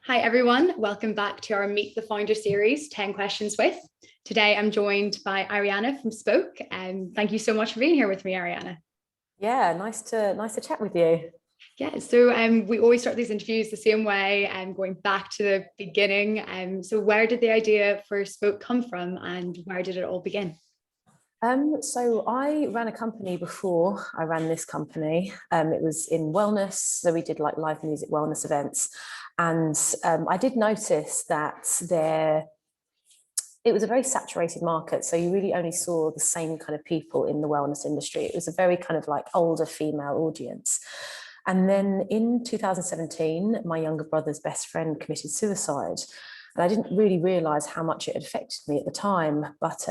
Hi everyone, welcome back to our Meet the Founder series, 10 Questions With. Today I'm joined by Ariana from Spoke, and thank you so much for being here with me, Ariana. Yeah, nice to chat with you. Yeah, so we always start these interviews the same way, and going back to the beginning. So where did the idea for Spoke come from, and where did it all begin? So I ran a company before I ran this company. It was in wellness, so we did like live music wellness events, and I did notice that it was a very saturated market. So you really only saw the same kind of people in the wellness industry. It was a very kind of like older female audience. And then in 2017, my younger brother's best friend committed suicide. And I didn't really realize how much it had affected me at the time. But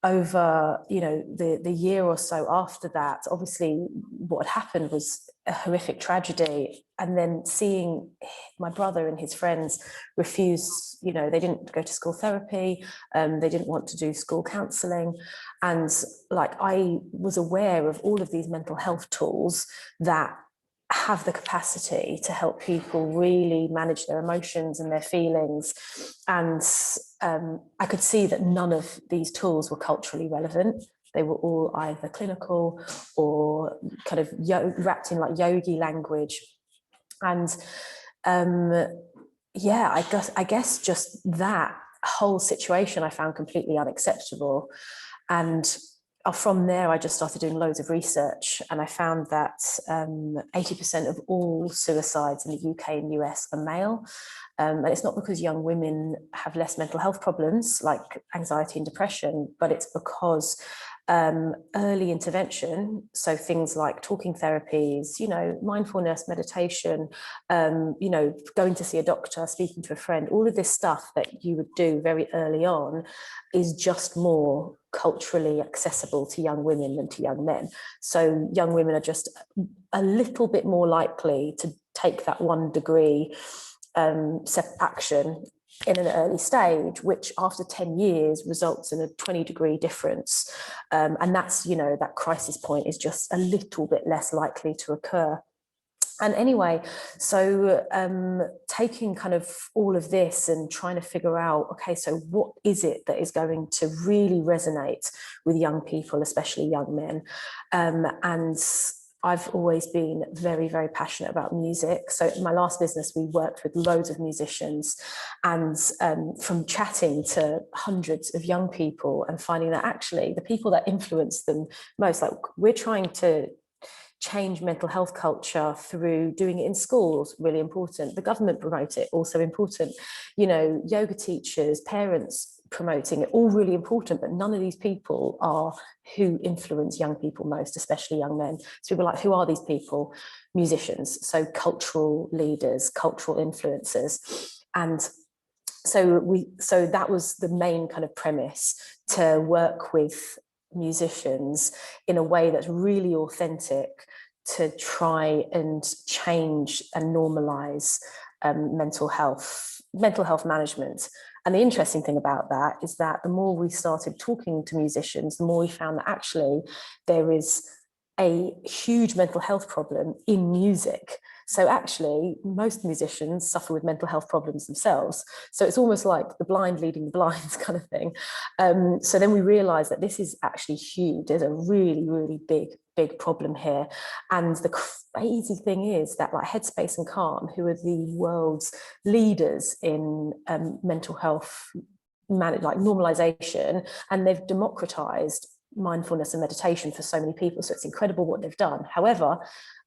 over, the year or so after that, obviously what had happened was a horrific tragedy. And then seeing my brother and his friends refuse, they didn't go to school therapy, they didn't want to do school counselling. And like I was aware of all of these mental health tools that have the capacity to help people really manage their emotions and their feelings. And I could see that none of these tools were culturally relevant. They were all either clinical or kind of wrapped in like yogi language. And I guess just that whole situation I found completely unacceptable. And from there, I just started doing loads of research, and I found that 80% of all suicides in the UK and US are male. And it's not because young women have less mental health problems like anxiety and depression, but it's because early intervention, so things like talking therapies, mindfulness, meditation, going to see a doctor, speaking to a friend, all of this stuff that you would do very early on is just more culturally accessible to young women than to young men. So young women are just a little bit more likely to take that 1 degree action in an early stage, which after 10 years results in a 20-degree difference. And that's, that crisis point is just a little bit less likely to occur. And anyway, so taking kind of all of this and trying to figure out, okay, so what is it that is going to really resonate with young people, especially young men? And I've always been very, very passionate about music. So in my last business, we worked with loads of musicians, and from chatting to hundreds of young people and finding that actually the people that influence them most, like we're trying to change mental health culture through doing it in schools, really important. The government promote it, also important. Yoga teachers, parents promoting it, all really important, but none of these people are who influence young people most, especially young men. So people are like, who are these people? Musicians, so cultural leaders, cultural influencers. And so that was the main kind of premise, to work with musicians in a way that's really authentic, to try and change and normalize mental health management. And the interesting thing about that is that the more we started talking to musicians, the more we found that actually there is a huge mental health problem in music. So actually, most musicians suffer with mental health problems themselves. So it's almost like the blind leading the blind kind of thing. So then we realized that this is actually huge. There's a really, really big problem here. And the crazy thing is that like Headspace and Calm, who are the world's leaders in mental health like normalization, and they've democratized mindfulness and meditation for so many people. So it's incredible what they've done. However,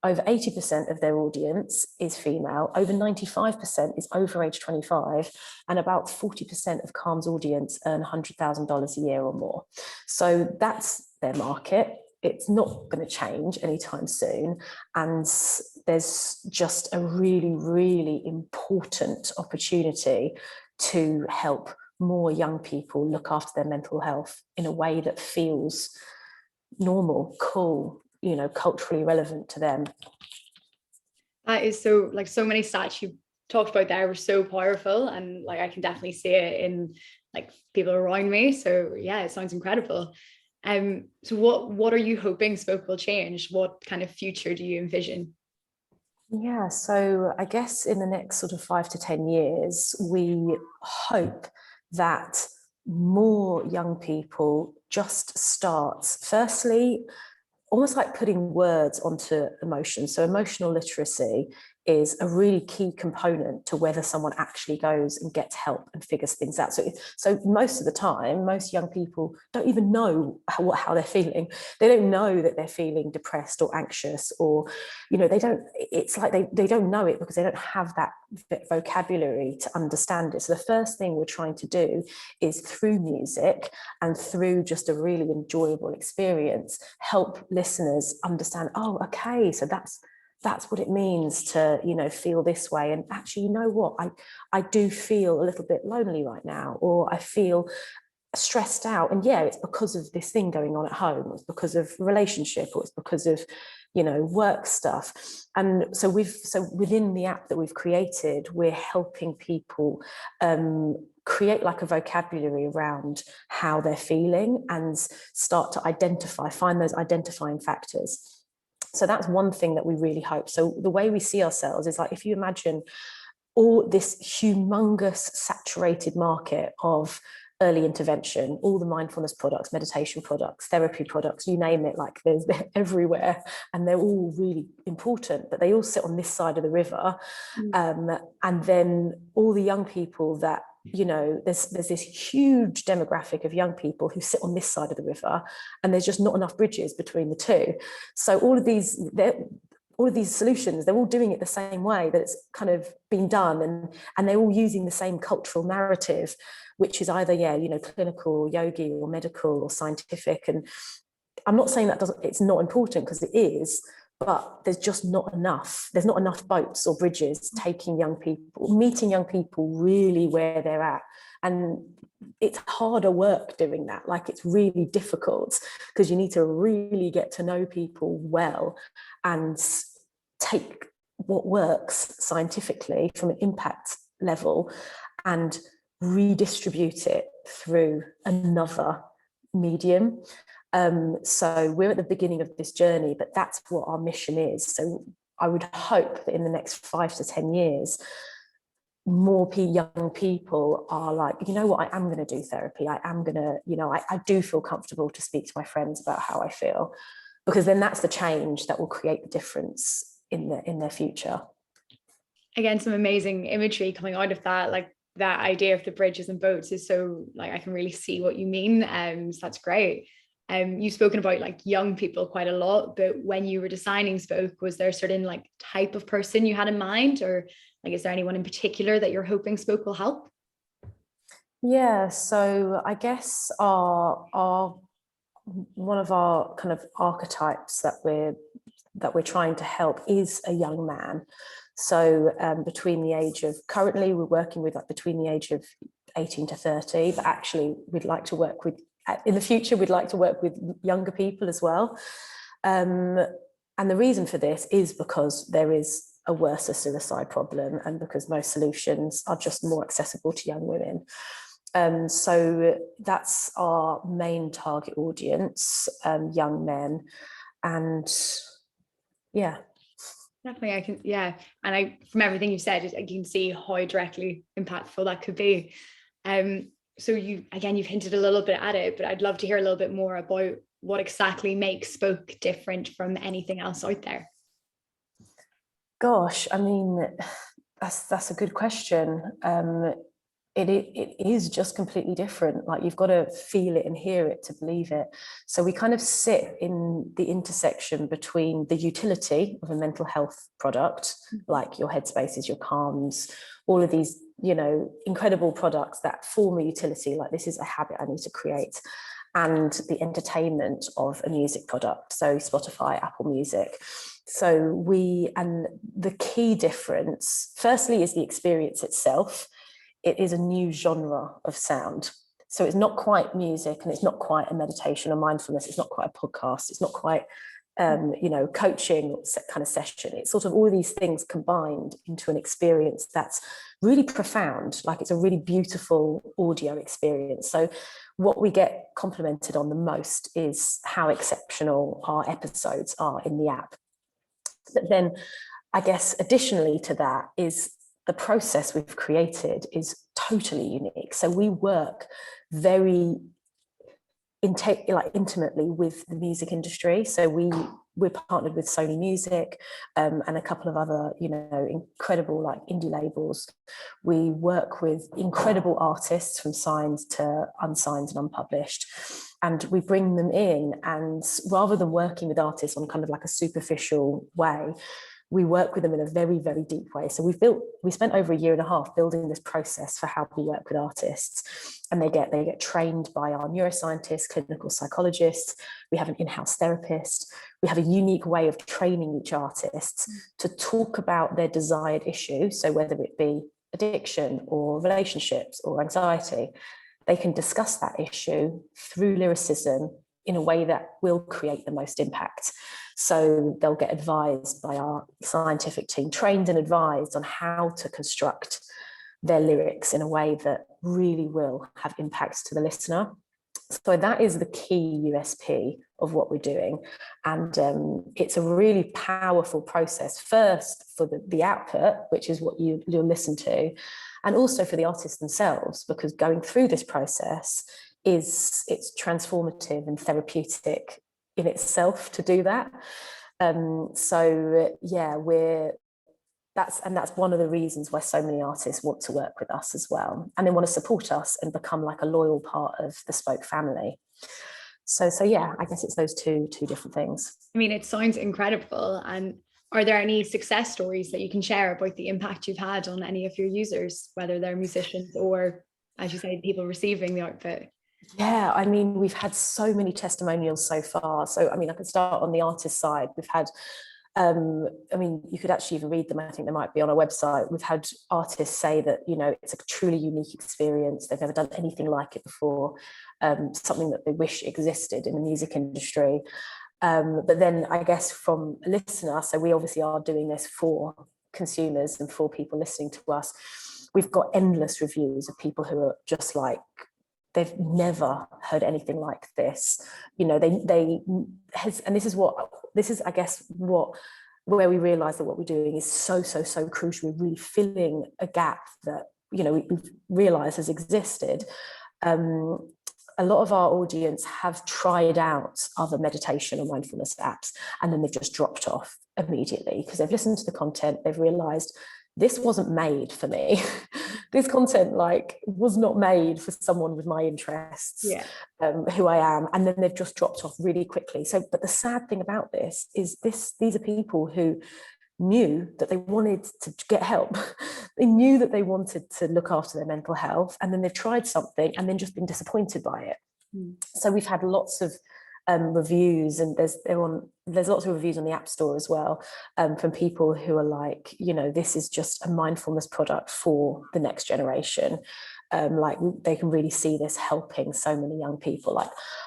over 80% of their audience is female, over 95% is over age 25, and about 40% of Calm's audience earn $100,000 a year or more. So that's their market. It's not going to change anytime soon. And there's just a really, really important opportunity to help more young people look after their mental health in a way that feels normal, cool, culturally relevant to them. That is so many stats you talked about there were so powerful, and like I can definitely see it in like people around me. So yeah, it sounds incredible. So what are you hoping Spoke will change? What kind of future do you envision? Yeah, so I guess in the next sort of 5 to 10 years, we hope that more young people just start, firstly, almost like putting words onto emotions. So emotional literacy is a really key component to whether someone actually goes and gets help and figures things out. So most of the time, most young people don't even know how they're feeling. They don't know that they're feeling depressed or anxious, or, they don't, it's like they don't know it because they don't have that vocabulary to understand it. So the first thing we're trying to do is, through music and through just a really enjoyable experience, help listeners understand, oh, okay, so that's what it means to, feel this way. And actually, you know what, I do feel a little bit lonely right now, or I feel stressed out, and yeah, it's because of this thing going on at home, it's because of relationship, or it's because of work stuff. And so within the app that we've created, we're helping people create like a vocabulary around how they're feeling and start to find those identifying factors. So that's one thing that we really hope. So the way we see ourselves is like, if you imagine all this humongous saturated market of early intervention, all the mindfulness products, meditation products, therapy products, you name it, like they're everywhere, and they're all really important, but they all sit on this side of the river. And then all the young people that, there's this huge demographic of young people who sit on this side of the river, and there's just not enough bridges between the two. So all of these solutions, they're all doing it the same way that it's kind of been done, and they're all using the same cultural narrative, which is either clinical, yogi, or medical, or scientific. And I'm not saying it's not important, because it is, but there's just not enough. There's not enough boats or bridges meeting young people really where they're at. And it's harder work doing that. Like, it's really difficult, because you need to really get to know people well and take what works scientifically from an impact level and redistribute it through another medium. So we're at the beginning of this journey, but that's what our mission is. So I would hope that in the next 5 to 10 years, more young people are like, you know what, I am going to do therapy. I am going to, I do feel comfortable to speak to my friends about how I feel, because then that's the change that will create the difference in their future. Again, some amazing imagery coming out of that, like that idea of the bridges and boats is so, like, I can really see what you mean. So that's great. You've spoken about like young people quite a lot, but when you were designing Spoke, was there a certain like type of person you had in mind, or like, is there anyone in particular that you're hoping Spoke will help? Yeah, so I guess our one of our kind of archetypes that we're trying to help is a young man. So currently we're working with like between the age of 18 to 30, but actually in the future we'd like to work with younger people as well. And the reason for this is because there is a worse suicide problem, and because most solutions are just more accessible to young women. So that's our main target audience, young men. And yeah. Definitely, I can, yeah. And from everything you've said, I can see how directly impactful that could be. So you've hinted a little bit at it, but I'd love to hear a little bit more about what exactly makes Spoke different from anything else out there. Gosh, I mean, that's a good question. It is just completely different. Like, you've got to feel it and hear it to believe it. So we kind of sit in the intersection between the utility of a mental health product, like your Headspaces, your Calms, all of these, incredible products that form a utility, like this is a habit I need to create, and the entertainment of a music product, so Spotify, Apple Music. So and the key difference, firstly, is the experience itself. It is a new genre of sound. So it's not quite music, and it's not quite a meditation or mindfulness. It's not quite a podcast. It's not quite, coaching kind of session. It's sort of all of these things combined into an experience that's really profound. Like, it's a really beautiful audio experience. So what we get complimented on the most is how exceptional our episodes are in the app. But then I guess additionally to that is the process we've created is totally unique. So we work very intimately with the music industry. So we're partnered with Sony Music and a couple of other, incredible like indie labels. We work with incredible artists from signed to unsigned and unpublished. And we bring them in, and rather than working with artists on kind of like a superficial way, we work with them in a very, very deep way. So we spent over a year and a half building this process for how we work with artists, and they get trained by our neuroscientists, clinical psychologists. We have an in-house therapist. We have a unique way of training each artist to talk about their desired issue. So whether it be addiction or relationships or anxiety, they can discuss that issue through lyricism in a way that will create the most impact. So they'll get advised by our scientific team, trained and advised on how to construct their lyrics in a way that really will have impacts to the listener. So that is the key USP of what we're doing. And it's a really powerful process, first for the output, which is what you'll listen to, and also for the artists themselves, because going through this process it's transformative and therapeutic in itself to do that. So yeah, that's one of the reasons why so many artists want to work with us as well, and they want to support us and become like a loyal part of the Spoke family. So yeah, I guess it's those two different things. I mean, it sounds incredible. And are there any success stories that you can share about the impact you've had on any of your users, whether they're musicians or, as you say, people receiving the output? Yeah, I mean, we've had so many testimonials so far. So, I mean, I can start on the artist side. We've had, I mean, you could actually even read them. I think they might be on our website. We've had artists say that, it's a truly unique experience. They've never done anything like it before, something that they wish existed in the music industry. But then I guess from a listener, so we obviously are doing this for consumers and for people listening to us. We've got endless reviews of people who are just like, they've never heard anything like this. And this is I guess where we realize that what we're doing is so crucial. We're really filling a gap that we've realized has existed. A lot of our audience have tried out other meditation or mindfulness apps, and then they've just dropped off immediately because they've listened to the content. They've realized this wasn't made for me. This content was not made for someone with my interests, who I am. And then they've just dropped off really quickly. So, but the sad thing about this is these are people who knew that they wanted to get help. They knew that they wanted to look after their mental health, and then they've tried something and then just been disappointed by it. So we've had lots of reviews, and there's lots of reviews on the App Store as well, from people who are like, this is just a mindfulness product for the next generation. They can really see this helping so many young people.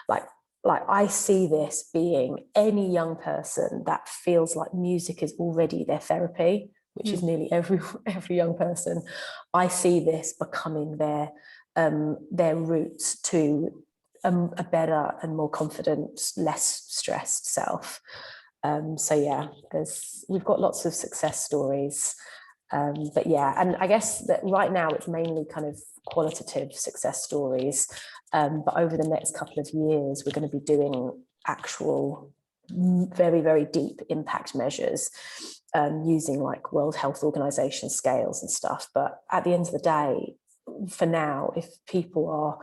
Like I see this being any young person that feels like music is already their therapy, which is nearly every young person. I see this becoming their route to a better and more confident, less stressed self. So yeah, we've got lots of success stories. But yeah, and I guess that right now it's mainly kind of qualitative success stories. But over the next couple of years, we're going to be doing actual very, very deep impact measures, using like World Health Organization scales and stuff. But at the end of the day, for now, if people are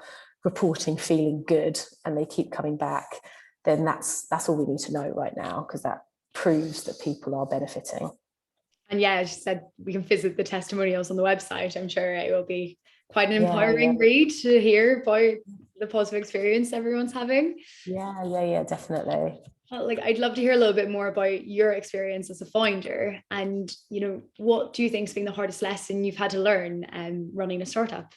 reporting feeling good and they keep coming back, then that's all we need to know right now, because that proves that people are benefiting. And yeah, as you said, we can visit the testimonials on the website. I'm sure it will be quite an empowering read to hear about the positive experience everyone's having. Yeah, definitely. Well, I'd love to hear a little bit more about your experience as a founder, and what do you think has been the hardest lesson you've had to learn running a startup?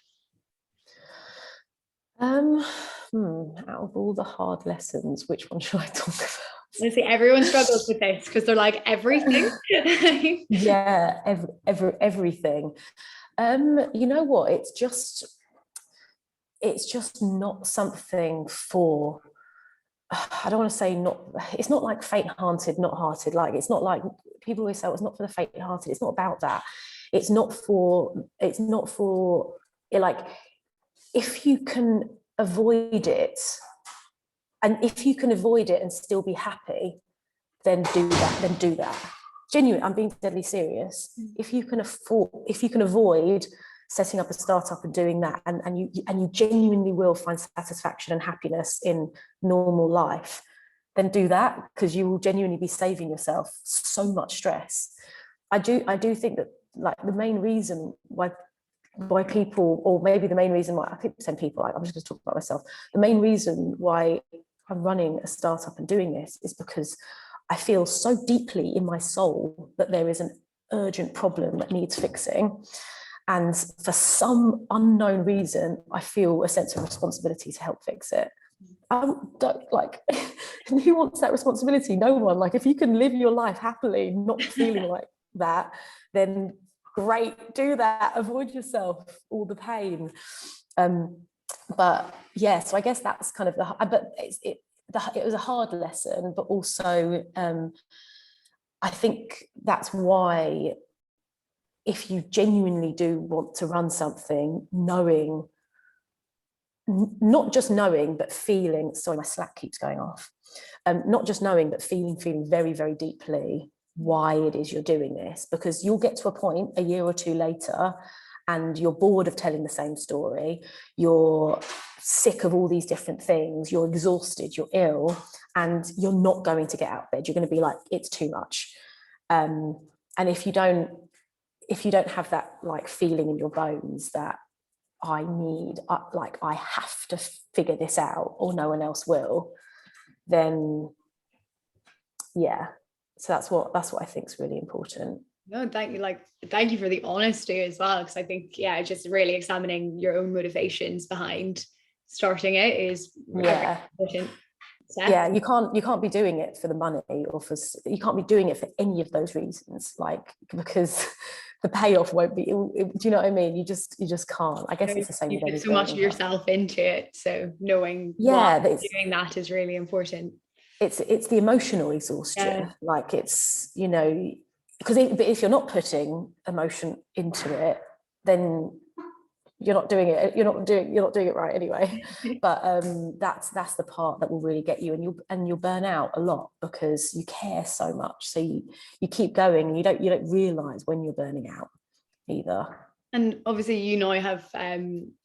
Out of all the hard lessons, which one should I talk about? Honestly, everyone struggles with this because they're like, everything. Yeah, everything. You know what? It's just not something for. I don't want to say not. It's not like faint-hearted, not hearted. Like, it's not like people always say, oh, it's not for the faint-hearted. It's not about that. It's not for like, if you can avoid it, and if you can avoid it and still be happy, then do that. Genuine, I'm being deadly serious. If you can avoid setting up a startup and doing that, and you genuinely will find satisfaction and happiness in normal life, then do that, because you will genuinely be saving yourself so much stress. I do think that, like, the main reason why people, or maybe the main reason why, I keep saying people, I'm just going to talk about myself, the main reason why I'm running a startup and doing this is because I feel so deeply in my soul that there is an urgent problem that needs fixing. And for some unknown reason, I feel a sense of responsibility to help fix it. I don't, like, who wants that responsibility? No one. Like, if you can live your life happily, not feeling like that, then great, do that. Avoid yourself all the pain. But yeah, so I guess that's kind of it was a hard lesson, but also I think that's why, if you genuinely do want to run something, not just knowing, but feeling, sorry, my Slack keeps going off, not just knowing, but feeling very, very deeply why it is you're doing this, because you'll get to a point a year or two later and you're bored of telling the same story, you're sick of all these different things, you're exhausted, you're ill, and you're not going to get out of bed. You're going to be like, it's too much. And if you don't have that, like, feeling in your bones that I have to figure this out or no one else will, then yeah. So that's what I think is really important. No, thank you for the honesty as well, because I think, yeah, just really examining your own motivations behind starting it is yeah important. Yeah, you can't be doing it for the money, or you can't be doing it for any of those reasons, like, because the payoff won't be, do you know what I mean? You just can't. I guess it's the same you with anything. put so much of yourself into it, so knowing doing that is really important. It's the emotional exhaustion, like, it's, you know, because if you're not putting emotion into it, then you're not doing it right anyway. But that's the part that will really get you, and you'll burn out a lot because you care so much, so you keep going, and you don't realize when you're burning out either. And obviously, you now have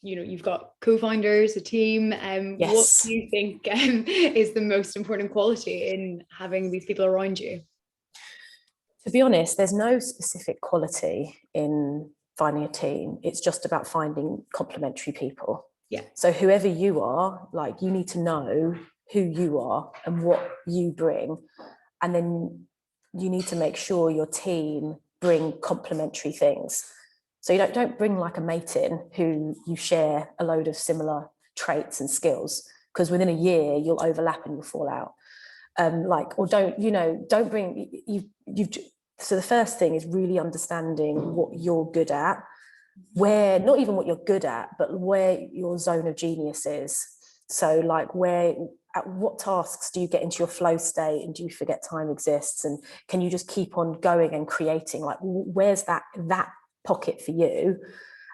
you've got co-founders, a team. Yes. What do you think is the most important quality in having these people around you? To be honest, there's no specific quality in finding a team. It's just about finding complementary people. Yeah. So whoever you are, like, you need to know who you are and what you bring, and then you need to make sure your team bring complementary things. So you don't bring, like, a mate in who you share a load of similar traits and skills, because within a year you'll overlap and you'll fall out. Or don't bring so the first thing is really understanding what you're good at, where, not even what you're good at, but where your zone of genius is. So, like, at what tasks do you get into your flow state, and do you forget time exists, and can you just keep on going and creating? Like, where's that pocket for you?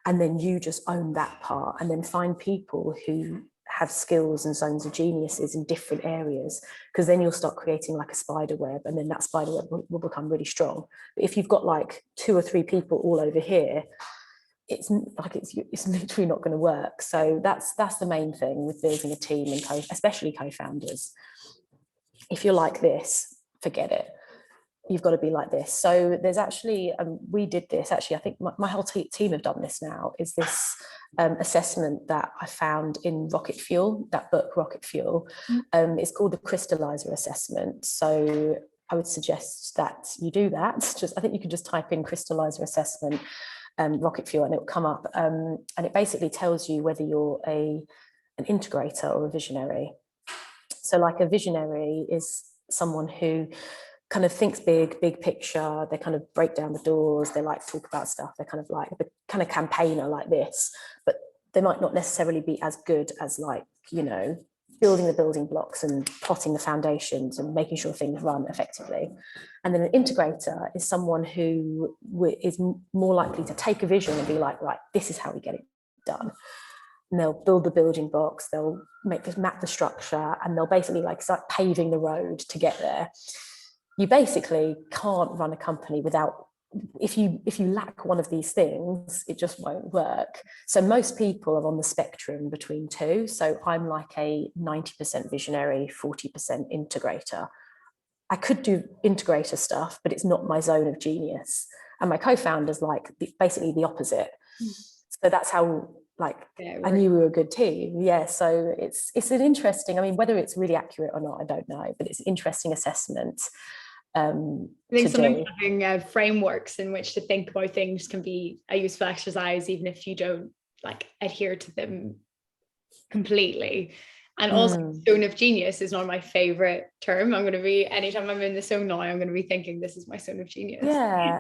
And then you just own that part, and then find people who have skills and zones of geniuses in different areas, because then you'll start creating, like, a spider web, and then that spider web will become really strong. But if you've got, like, 2 or 3 people all over here, it's literally not going to work. So that's the main thing with building a team, and especially co-founders. If you're like this, forget it. You've got to be like this. So there's actually, we did this, actually, I think my whole team have done this now, is this assessment that I found in Rocket Fuel, that book, Rocket Fuel. It's called the Crystallizer Assessment. So I would suggest that you do that. I think you can just type in Crystallizer Assessment, Rocket Fuel, and it will come up. And it basically tells you whether you're an integrator or a visionary. So, like, a visionary is someone who kind of thinks big picture. They kind of break down the doors. They like to talk about stuff. They're kind of like a kind of campaigner like this, but they might not necessarily be as good as, like, building the building blocks and plotting the foundations and making sure things run effectively. And then an integrator is someone who is more likely to take a vision and be like, right, this is how we get it done. And they'll build the building blocks, they'll map the structure, and they'll basically like start paving the road to get there. You basically can't run a company without, if you lack one of these things, it just won't work. So most people are on the spectrum between two. So I'm like a 90% visionary, 40% integrator. I could do integrator stuff, but it's not my zone of genius. And my co-founder's like basically the opposite. So that's how, like, I knew we were a good team. Yeah, so it's an interesting, I mean, whether it's really accurate or not, I don't know, but it's an interesting assessment. I think sometimes having frameworks in which to think about things can be a useful exercise, even if you don't like adhere to them completely. And also zone of genius is not my favorite term. I'm going to be, anytime I'm in the zone now, I'm going to be thinking this is my zone of genius. No,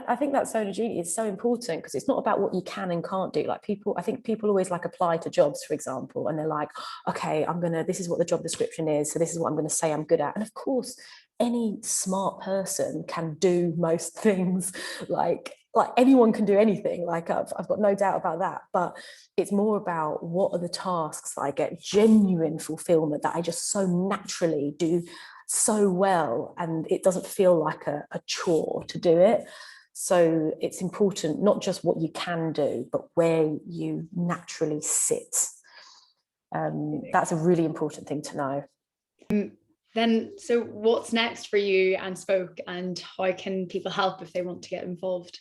I think that zone of genius is so important, because it's not about what you can and can't do. Like I think people always like apply to jobs, for example, and they're like, okay, this is what the job description is, so this is what I'm going to say I'm good at. And of course, any smart person can do most things. Like anyone can do anything. Like I've got no doubt about that. But it's more about what are the tasks that I get genuine fulfillment, that I just so naturally do so well, and it doesn't feel like a chore to do it. So it's important, not just what you can do, but where you naturally sit. That's a really important thing to know. Then, so what's next for you and Spoke, and how can people help if they want to get involved?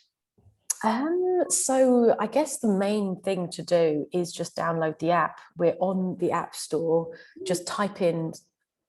So I guess the main thing to do is just download the app. We're on the App Store. Just type in,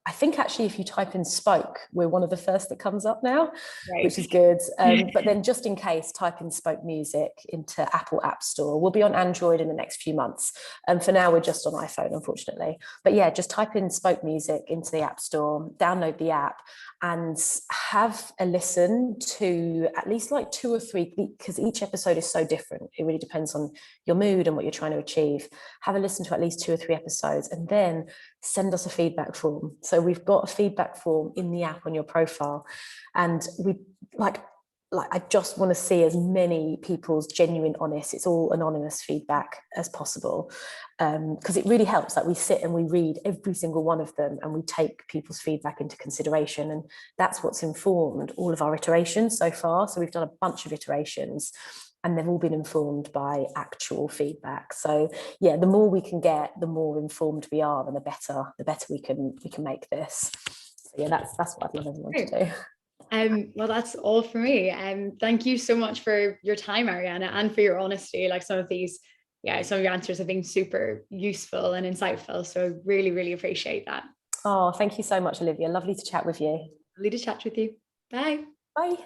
I think actually if you type in Spoke, we're one of the first that comes up now, right, which is good. But then just in case, type in Spoke Music into Apple App Store. We'll be on Android in the next few months. For now, we're just on iPhone, unfortunately. But yeah, just type in Spoke Music into the App Store, download the app, and have a listen to at least like 2 or 3, because each episode is so different. It really depends on your mood and what you're trying to achieve. Have a listen to at least 2 or 3 episodes, and then send us a feedback form. So we've got a feedback form in the app on your profile, and we like I just want to see as many people's genuine, honest, it's all anonymous feedback as possible, because it really helps. Like we sit and we read every single one of them, and we take people's feedback into consideration, and that's what's informed all of our iterations so far. So we've done a bunch of iterations, and they've all been informed by actual feedback. So yeah, the more we can get, the more informed we are, and the better we can make this. So yeah, that's what I'd love everyone to do. Well, that's all for me. Thank you so much for your time, Ariana, and for your honesty. Like some of your answers have been super useful and insightful. So I really, really appreciate that. Oh, thank you so much, Olivia. Lovely to chat with you. Lovely to chat with you. Bye. Bye.